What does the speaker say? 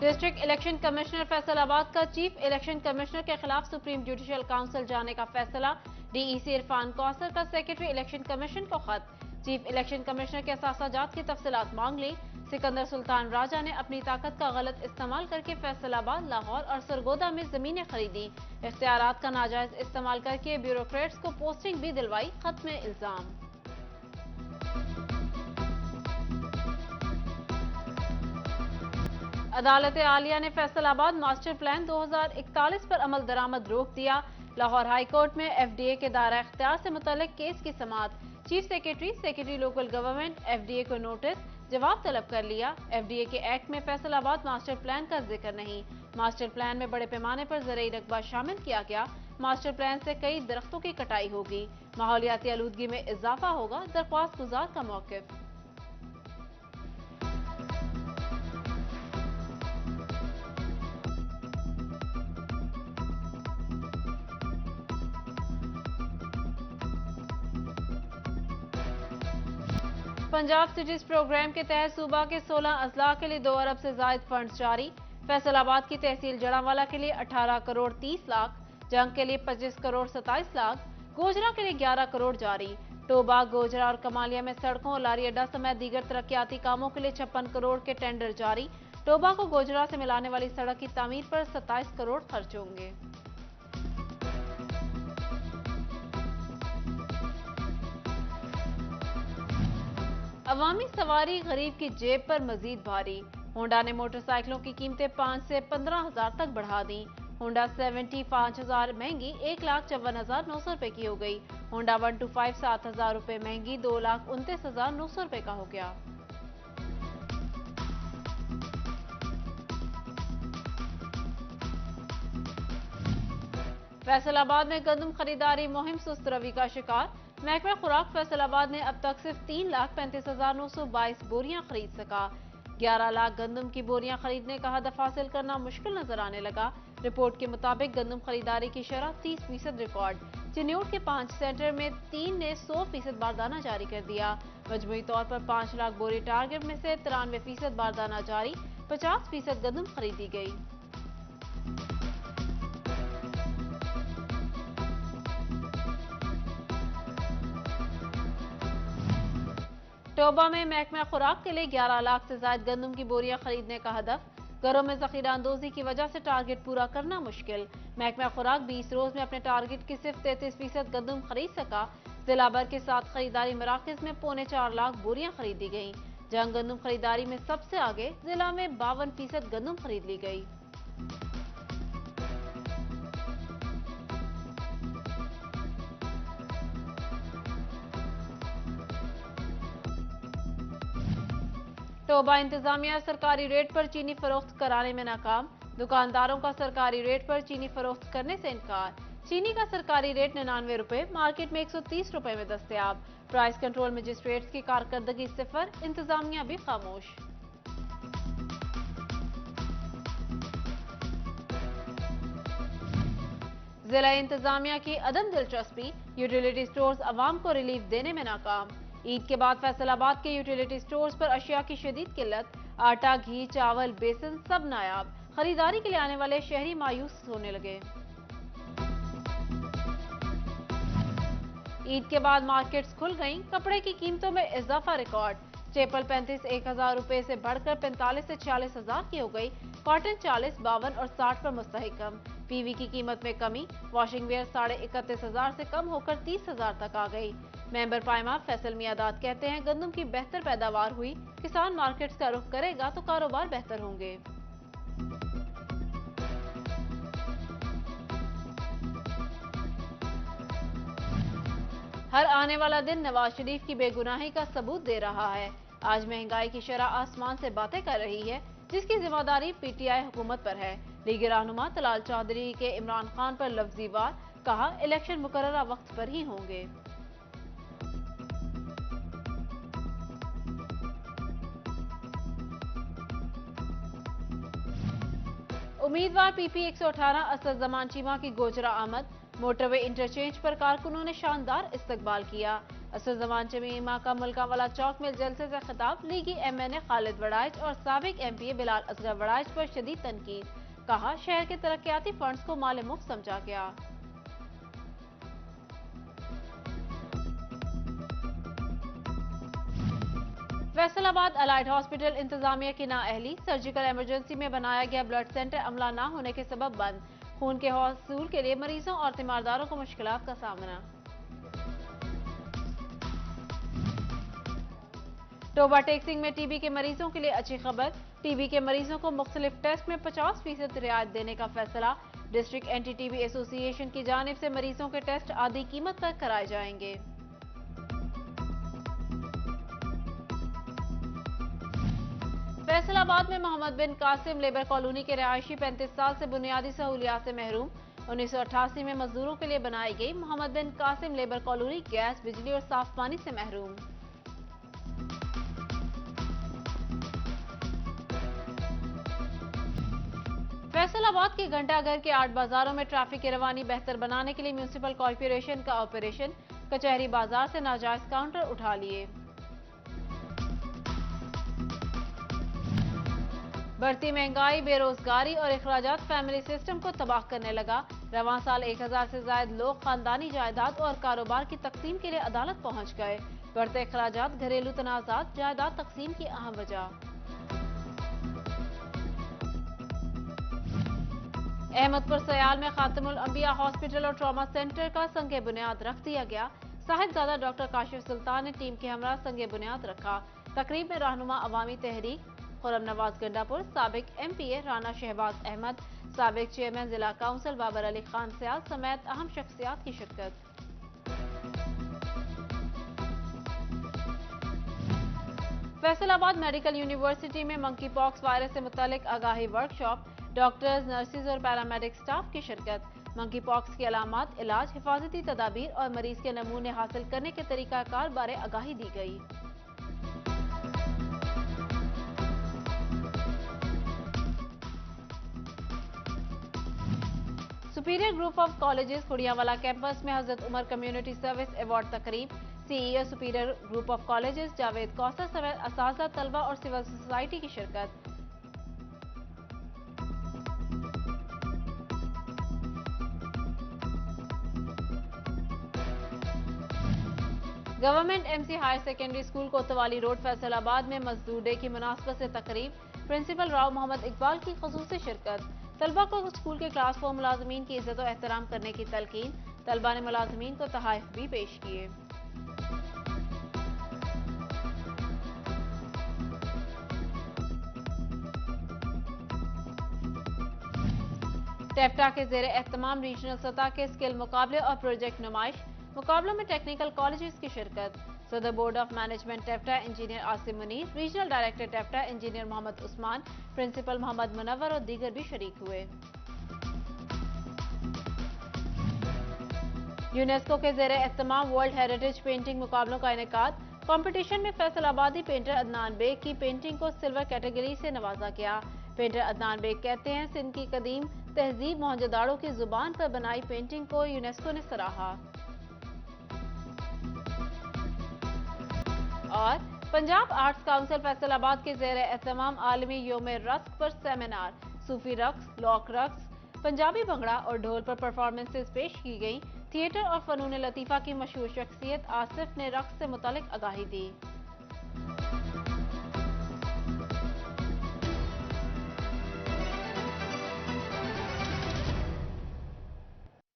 District election commissioner Faisalabad का chief election commissioner के खिलाफ सुप्रीम जुडिशियल काउंसिल जाने का फैसला। डीईसी इरफान कौसर का सेक्रेटरी इलेक्शन कमीशन को खत। चीफ इलेक्शन कमिश्नर के असासाजात की तफसीलात मांग ली। सिकंदर सुल्तान राजा ने अपनी ताकत का गलत इस्तेमाल करके फैसलाबाद, लाहौर और सरगोदा में जमीनें खरीदी। इख्तियारात का नाजायज इस्तेमाल करके ब्यूरोक्रेट्स को पोस्टिंग भी दिलवाई, खत में इल्जाम। अदालत आलिया ने फैसलाबाद मास्टर प्लान 2041 पर अमल दरामद रोक दिया। लाहौर हाई कोर्ट में एफडीए के दायरा इख्तियार से मुतल्लिक केस की समाअत। Chief secretary local government FDA को नोटिस, जवाब तलब कर लिया। एफडीए के एक्ट में फैसलाबाद मास्टर प्लान का जिक्र नहीं। मास्टर प्लान में बड़े पैमाने पर ज़रूरी रकबा शामिल किया गया। मास्टर प्लान से कई दरख्तों की कटाई होगी, माहौलियाती आलूदगी में इजाफा होगा, दरख्वास्त गुजार का मौक़िफ़। पंजाब सिटीज प्रोग्राम के तहत सूबा के 16 अजला के लिए 2 अरब से जायद फंड जारी। फैसलाबाद की तहसील जड़ावाला के लिए 18 करोड़ 30 लाख, जंग के लिए 25 करोड़ 27 लाख, गोजरा के लिए 11 करोड़ जारी। टोबा, गोजरा और कमालिया में सड़कों और लारी अड्डा समेत दीगर तरक्याती कामों के लिए 56 करोड़ के टेंडर जारी। टोबा को गोजरा से मिलाने वाली सड़क की तामीर पर 27 करोड़ खर्च होंगे। अवामी सवारी गरीब की जेब पर मजीद भारी। होंडा ने मोटरसाइकिलों की कीमतें 5 से 15,000 तक बढ़ा दी। होंडा 70 5,000 महंगी 1,54,900 रुपए की हो गई। होंडा 125 7,000 रुपए महंगी 2,29,900 रुपए का हो गया। फैसलाबाद में गंदम खरीदारी मुहिम सुस्त रवि का शिकार। महकमा खुराक फैसलाबाद ने अब तक सिर्फ 3,35,922 बोरियां खरीद सका। 11 लाख गंदम की बोरियां खरीदने का हदफ हासिल करना मुश्किल नजर आने लगा। रिपोर्ट के मुताबिक गंदम खरीदारी की शरह 30% रिकॉर्ड। चिन्यूट के 5 सेंटर में 3 ने 100% बारदाना जारी कर दिया। मजमूई तौर पर 5 लाख बोरी टारगेट में से 93% बारदाना जारी, 50% गंदम खरीदी गई। टोबा में महकमा खुराक के लिए 11 लाख से ज्यादा गंदम की बोरियां खरीदने का हदफ। घरों में जखीरा अंदोजी की वजह से टारगेट पूरा करना मुश्किल। महकमा खुराक 20 रोज में अपने टारगेट की सिर्फ 33% गंदम खरीद सका। जिला भर के 7 खरीदारी मराकज में 3.25 लाख बोरियां खरीदी गई। जहां गंदम खरीदारी में सबसे आगे जिला में 52% गंदम खरीद ली गई। टोबा इंतजामिया सरकारी रेट पर चीनी फरोख्त कराने में नाकाम। दुकानदारों का सरकारी रेट पर चीनी फरोख्त करने से इनकार। चीनी का सरकारी रेट 99 रुपए, मार्केट में 130 रुपए में दस्तयाब। प्राइस कंट्रोल मजिस्ट्रेट्स की कारकर्दगी सिफर, इंतजामिया भी खामोश। जिला इंतजामिया की अदम दिलचस्पी, यूटिलिटी स्टोर्स अवाम को रिलीफ देने में नाकाम। ईद के बाद फैसलाबाद के यूटिलिटी स्टोर्स पर अशिया की शदीद किल्लत। आटा, घी, चावल, बेसन सब नायाब। खरीदारी के लिए आने वाले शहरी मायूस होने लगे। ईद के बाद मार्केट्स खुल गईं, कपड़े की कीमतों में इजाफा रिकॉर्ड। स्टेपल 35 1,000 रुपए से बढ़कर 45 से 46,000 की हो गई। कॉटन 40, 52 और 60 पर मुस्तहकम। पीवी की कीमत में कमी। वॉशिंग वेयर 31,500 से कम होकर 30,000 तक आ गई। मेंबर पायमा फैसल मियादाद कहते हैं, गंदम की बेहतर पैदावार हुई, किसान मार्केट्स का रुख करेगा तो कारोबार बेहतर होंगे। हर आने वाला दिन नवाज शरीफ की बेगुनाही का सबूत दे रहा है। आज महंगाई की शरह आसमान से बातें कर रही है, जिसकी जिम्मेदारी पीटीआई हुकूमत पर है। लीगी रहनुमा तलाल चौधरी के इमरान खान पर लफ्जी वार, कहा इलेक्शन मुकर्ररा वक्त पर ही होंगे। उम्मीदवार पीपी 118 असद जमान चीमा की गोजरा आमद। मोटरवे इंटरचेंज पर कारकुनों ने शानदार इस्तकबाल किया। असद जमान चमीमा का मुल्कावाला चौक में जलसे से खिताब। लीगी MNA खालिद वड़ाइच और साबिक MPA बिलाल असगर वड़ाइच पर शदीद तनकीद। कहा, शहर के तरक्याती फंड्स को माल मुफ्त समझा गया। फैसलाबाद अलाइड हॉस्पिटल इंतजामिया की नाअहली। सर्जिकल इमरजेंसी में बनाया गया ब्लड सेंटर अमला न होने के सबब बंद। खून के हसूल के लिए मरीजों और तीमारदारों को मुश्किलात का सामना। टोबा टेक्सिंग में टीबी के मरीजों के लिए अच्छी खबर। टीबी के मरीजों को मुख्तलिफ टेस्ट में 50% रियायत देने का फैसला। डिस्ट्रिक्ट एंटी टीबी एसोसिएशन की जानिब से मरीजों के टेस्ट आधी कीमत पर कराए जाएंगे। फैसलाबाद में मोहम्मद बिन कासिम लेबर कॉलोनी के रहायशी 35 साल से बुनियादी सहूलियात से महरूम। 1988 में मजदूरों के लिए बनाई गई मोहम्मद बिन कासिम लेबर कॉलोनी गैस, बिजली और साफ पानी से महरूम। फैसलाबाद के घंटाघर के 8 बाजारों में ट्रैफिक की रवानी बेहतर बनाने के लिए म्यूनिसिपल कॉर्पोरेशन का ऑपरेशन। कचहरी बाजार से नाजायज काउंटर उठा लिए। बढ़ती महंगाई, बेरोजगारी और अखराजात फैमिली सिस्टम को तबाह करने लगा। रवां साल 1000 से ज्यादा लोग खानदानी जायदाद और कारोबार की तकसीम के लिए अदालत पहुंच गए। बढ़ते अखराजात, घरेलू तनाजात जायदाद तकसीम की अहम वजह। अहमदपुर सयाल में खातिमुल अंबिया हॉस्पिटल और ट्रॉमा सेंटर का संग बुनियाद रख दिया गया। साहिबजादा डॉक्टर काशिफ सुल्तान ने टीम के हमरा संग बुनियाद रखा। तकरीब में रहनुमा अवामी तहरीक खुरम नवाज गंडापुर, साबिक MPA राना शहबाज अहमद, साबिक चेयरमैन जिला काउंसिल बाबर अली खान सयाल समेत अहम शख्सियात की शिरकत। फैसलाबाद मेडिकल यूनिवर्सिटी में मंकी पॉक्स वायरस से मुतालिक आगाही वर्कशॉप। डॉक्टर्स, नर्सिस और पैरामेडिक स्टाफ की शिरकत। मंकी पॉक्स की अलामात, इलाज, हिफाजती तदाबीर और मरीज के नमूने हासिल करने के तरीकाकार बारे आगाही दी गई। Superior group of colleges Khurianwala campus में हजरत उमर कम्युनिटी सर्विस अवार्ड तकरीब। CEO superior group of colleges Javed Kausar समेत असातिज़ा, तलबा और सिविल सोसाइटी की शिरकत। Government MC higher secondary school Kotwali road Faisalabad में मजदूर डे की मुनासबत से तकरीब। प्रिंसिपल राव मोहम्मद इकबाल की खुसूसी शिरकत। तलबा को स्कूल के क्लास 4 मुलाजमीन की इज्जत और एहतराम करने की तलकीन। तलबा ने मुलाजमीन को तहाइफ भी पेश किए। टेप्टा के जेर एहतमाम रीजनल सतह के स्किल मुकाबले और प्रोजेक्ट नुमाइश। मुकाबलों में टेक्निकल कॉलेजेस की शिरकत। सदर बोर्ड ऑफ मैनेजमेंट टेप्टा engineer Asim Munir, regional director टेप्टा इंजीनियर मोहम्मद उस्मान, प्रिंसिपल मोहम्मद मुनव्वर और दीगर भी शरीक हुए। यूनेस्को के जेर एहतमाम वर्ल्ड हेरिटेज पेंटिंग मुकाबलों का इनेकाद। कंपटीशन में फैसलाबादी पेंटर अदनान बेग की पेंटिंग को सिल्वर कैटेगरी से नवाजा गया। पेंटर अदनान बेग कहते हैं, सिंध की कदीम तहजीब मोहनजोदाड़ो की जुबान पर बनाई पेंटिंग को यूनेस्को ने सराहा। और पंजाब आर्ट्स काउंसिल फैसलाबाद के जेर एहतमाम आलमी योम रक्स पर सेमिनार। सूफी रक्स, लॉक रक्स, पंजाबी भंगड़ा और ढोल पर परफॉर्मेंसेस पेश की गई। थिएटर और फनून लतीफ़ा की मशहूर शख्सियत आसिफ ने रक्स से मुतालिक आगाही दी।